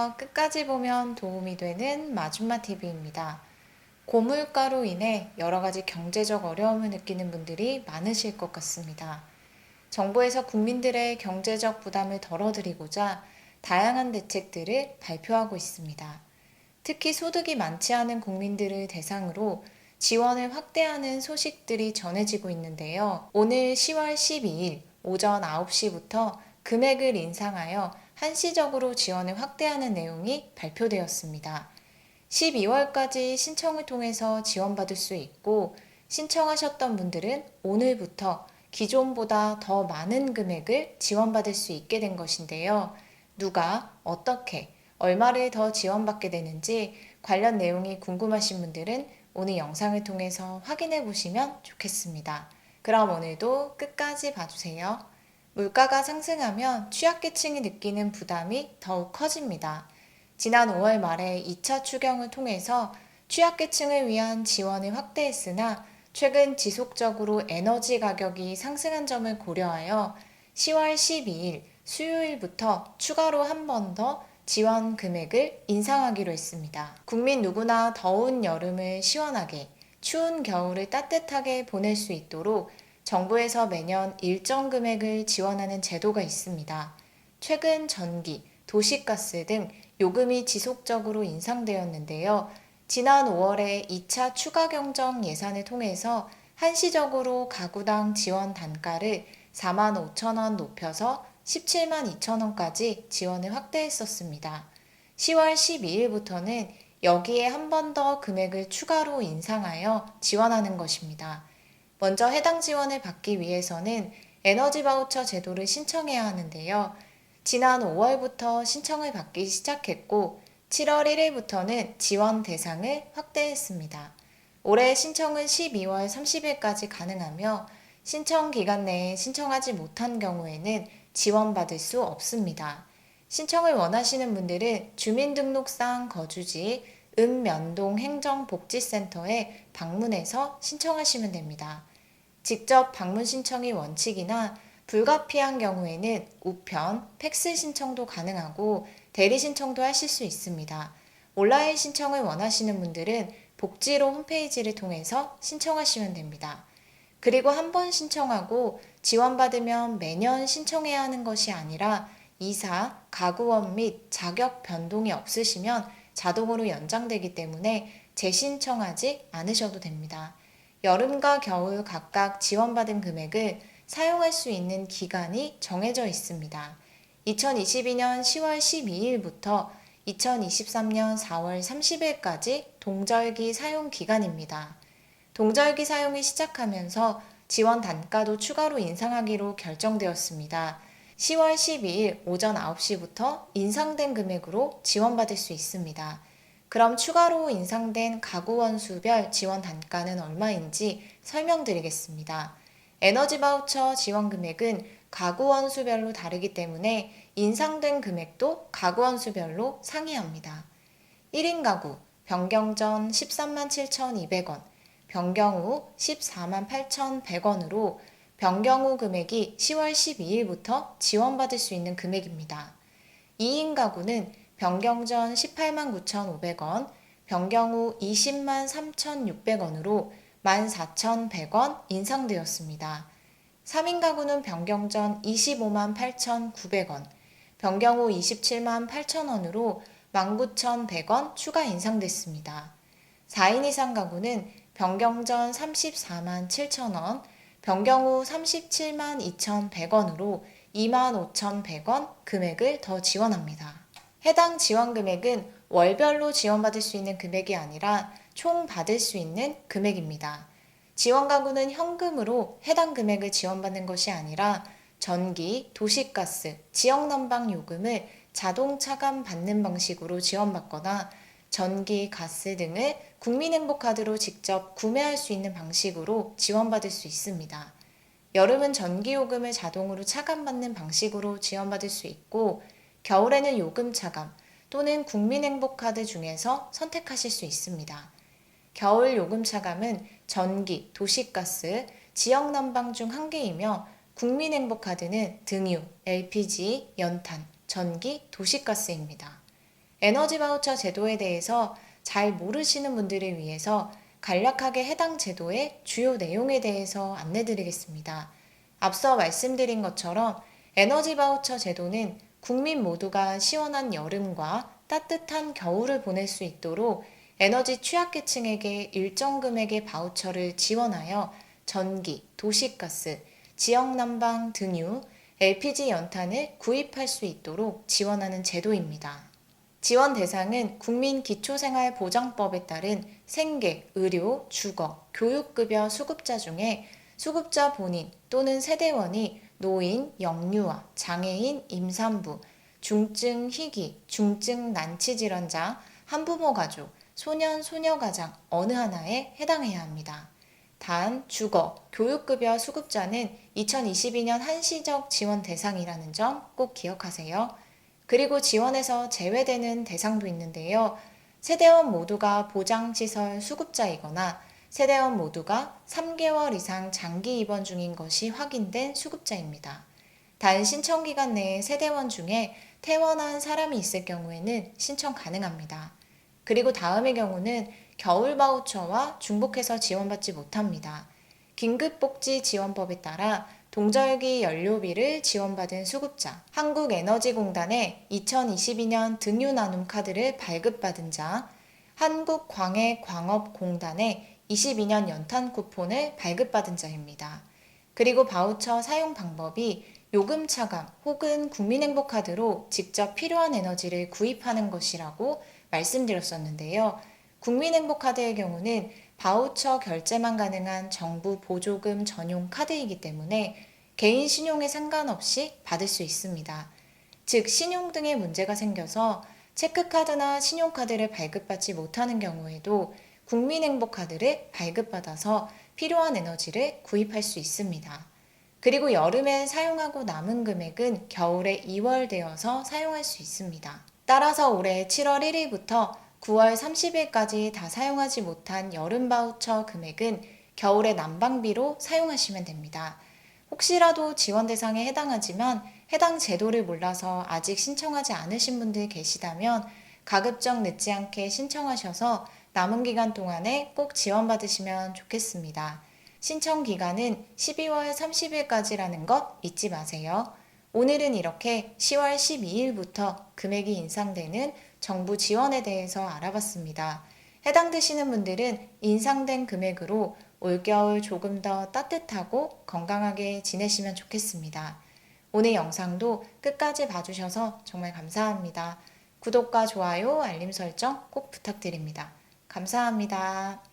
안녕하세요. 끝까지 보면 도움이 되는 마준마 TV입니다. 고물가로 인해 여러 가지 경제적 어려움을 느끼는 분들이 많으실 것 같습니다. 정부에서 국민들의 경제적 부담을 덜어드리고자 다양한 대책들을 발표하고 있습니다. 특히 소득이 많지 않은 국민들을 대상으로 지원을 확대하는 소식들이 전해지고 있는데요. 오늘 10월 12일 오전 9시부터 금액을 인상하여 한시적으로 지원을 확대하는 내용이 발표되었습니다. 12월까지 신청을 통해서 지원받을 수 있고 신청하셨던 분들은 오늘부터 기존보다 더 많은 금액을 지원받을 수 있게 된 것인데요. 누가, 어떻게, 얼마를 더 지원받게 되는지 관련 내용이 궁금하신 분들은 오늘 영상을 통해서 확인해 보시면 좋겠습니다. 그럼 오늘도 끝까지 봐주세요. 물가가 상승하면 취약계층이 느끼는 부담이 더욱 커집니다. 지난 5월 말에 2차 추경을 통해서 취약계층을 위한 지원을 확대했으나 최근 지속적으로 에너지 가격이 상승한 점을 고려하여 10월 12일 수요일부터 추가로 한 번 더 지원 금액을 인상하기로 했습니다. 국민 누구나 더운 여름을 시원하게, 추운 겨울을 따뜻하게 보낼 수 있도록 정부에서 매년 일정 금액을 지원하는 제도가 있습니다. 최근 전기, 도시가스 등 요금이 지속적으로 인상되었는데요. 지난 5월에 2차 추가 경정 예산을 통해서 한시적으로 가구당 지원 단가를 4만 5천 원 높여서 17만 2천 원까지 지원을 확대했었습니다. 10월 12일부터는 여기에 한 번 더 금액을 추가로 인상하여 지원하는 것입니다. 먼저 해당 지원을 받기 위해서는 에너지 바우처 제도를 신청해야 하는데요. 지난 5월부터 신청을 받기 시작했고 7월 1일부터는 지원 대상을 확대했습니다. 올해 신청은 12월 30일까지 가능하며 신청 기간 내에 신청하지 못한 경우에는 지원받을 수 없습니다. 신청을 원하시는 분들은 주민등록상 거주지 읍면동 행정복지센터에 방문해서 신청하시면 됩니다. 직접 방문 신청이 원칙이나 불가피한 경우에는 우편, 팩스 신청도 가능하고 대리 신청도 하실 수 있습니다. 온라인 신청을 원하시는 분들은 복지로 홈페이지를 통해서 신청하시면 됩니다. 그리고 한 번 신청하고 지원받으면 매년 신청해야 하는 것이 아니라 이사, 가구원 및 자격 변동이 없으시면 자동으로 연장되기 때문에 재신청하지 않으셔도 됩니다. 여름과 겨울 각각 지원받은 금액을 사용할 수 있는 기간이 정해져 있습니다. 2022년 10월 12일부터 2023년 4월 30일까지 동절기 사용 기간입니다. 동절기 사용이 시작하면서 지원 단가도 추가로 인상하기로 결정되었습니다. 10월 12일 오전 9시부터 인상된 금액으로 지원받을 수 있습니다. 그럼 추가로 인상된 가구원 수별 지원 단가는 얼마인지 설명드리겠습니다. 에너지 바우처 지원 금액은 가구원 수별로 다르기 때문에 인상된 금액도 가구원 수별로 상이합니다. 1인 가구 변경 전 13만 7,200원, 변경 후 14만 8,100원으로 변경 후 금액이 10월 12일부터 지원받을 수 있는 금액입니다. 2인 가구는 변경 전 18만 9,500원, 변경 후 20만 3,600원으로 14,100원 인상되었습니다. 3인 가구는 변경 전 25만 8,900원, 변경 후 27만 8천원으로 19,100원 추가 인상됐습니다. 4인 이상 가구는 변경 전 34만 7천원, 변경 후 37만 2,100원으로 25,100원 금액을 더 지원합니다. 해당 지원 금액은 월별로 지원받을 수 있는 금액이 아니라 총 받을 수 있는 금액입니다. 지원 가구는 현금으로 해당 금액을 지원받는 것이 아니라 전기, 도시가스, 지역난방 요금을 자동 차감 받는 방식으로 지원받거나 전기, 가스 등을 국민행복카드로 직접 구매할 수 있는 방식으로 지원받을 수 있습니다. 여름은 전기요금을 자동으로 차감받는 방식으로 지원받을 수 있고 겨울에는 요금 차감 또는 국민행복카드 중에서 선택하실 수 있습니다. 겨울 요금 차감은 전기, 도시가스, 지역난방 중 한 개이며 국민행복카드는 등유, LPG, 연탄, 전기, 도시가스입니다. 에너지 바우처 제도에 대해서 잘 모르시는 분들을 위해서 간략하게 해당 제도의 주요 내용에 대해서 안내드리겠습니다. 앞서 말씀드린 것처럼 에너지 바우처 제도는 국민 모두가 시원한 여름과 따뜻한 겨울을 보낼 수 있도록 에너지 취약계층에게 일정 금액의 바우처를 지원하여 전기, 도시가스, 지역난방 등유, LPG 연탄을 구입할 수 있도록 지원하는 제도입니다. 지원 대상은 국민기초생활보장법에 따른 생계, 의료, 주거, 교육급여 수급자 중에 수급자 본인 또는 세대원이 노인, 영유아, 장애인, 임산부, 중증 희귀, 중증 난치질환자, 한부모 가족, 소년, 소녀가장 어느 하나에 해당해야 합니다. 단, 주거, 교육급여 수급자는 2022년 한시적 지원 대상이라는 점 꼭 기억하세요. 그리고 지원에서 제외되는 대상도 있는데요. 세대원 모두가 보장시설 수급자이거나 세대원 모두가 3개월 이상 장기 입원 중인 것이 확인된 수급자입니다. 단 신청기간 내에 세대원 중에 퇴원한 사람이 있을 경우에는 신청 가능합니다. 그리고 다음의 경우는 겨울 바우처와 중복해서 지원받지 못합니다. 긴급복지지원법에 따라 동절기 연료비를 지원받은 수급자, 한국에너지공단의 2022년 등유 나눔 카드를 발급받은 자, 한국광해광업공단의 22년 연탄 쿠폰을 발급받은 자입니다. 그리고 바우처 사용 방법이 요금 차감 혹은 국민행복카드로 직접 필요한 에너지를 구입하는 것이라고 말씀드렸었는데요. 국민행복카드의 경우는 바우처 결제만 가능한 정부 보조금 전용 카드이기 때문에 개인 신용에 상관없이 받을 수 있습니다. 즉, 신용 등의 문제가 생겨서 체크카드나 신용카드를 발급받지 못하는 경우에도 국민행복카드를 발급받아서 필요한 에너지를 구입할 수 있습니다. 그리고 여름에 사용하고 남은 금액은 겨울에 이월되어서 사용할 수 있습니다. 따라서 올해 7월 1일부터 9월 30일까지 다 사용하지 못한 여름 바우처 금액은 겨울에 난방비로 사용하시면 됩니다. 혹시라도 지원 대상에 해당하지만 해당 제도를 몰라서 아직 신청하지 않으신 분들 계시다면 가급적 늦지 않게 신청하셔서 남은 기간 동안에 꼭 지원받으시면 좋겠습니다. 신청 기간은 12월 30일까지라는 것 잊지 마세요. 오늘은 이렇게 10월 12일부터 금액이 인상되는 정부 지원에 대해서 알아봤습니다. 해당되시는 분들은 인상된 금액으로 올겨울 조금 더 따뜻하고 건강하게 지내시면 좋겠습니다. 오늘 영상도 끝까지 봐주셔서 정말 감사합니다. 구독과 좋아요, 알림 설정 꼭 부탁드립니다. 감사합니다.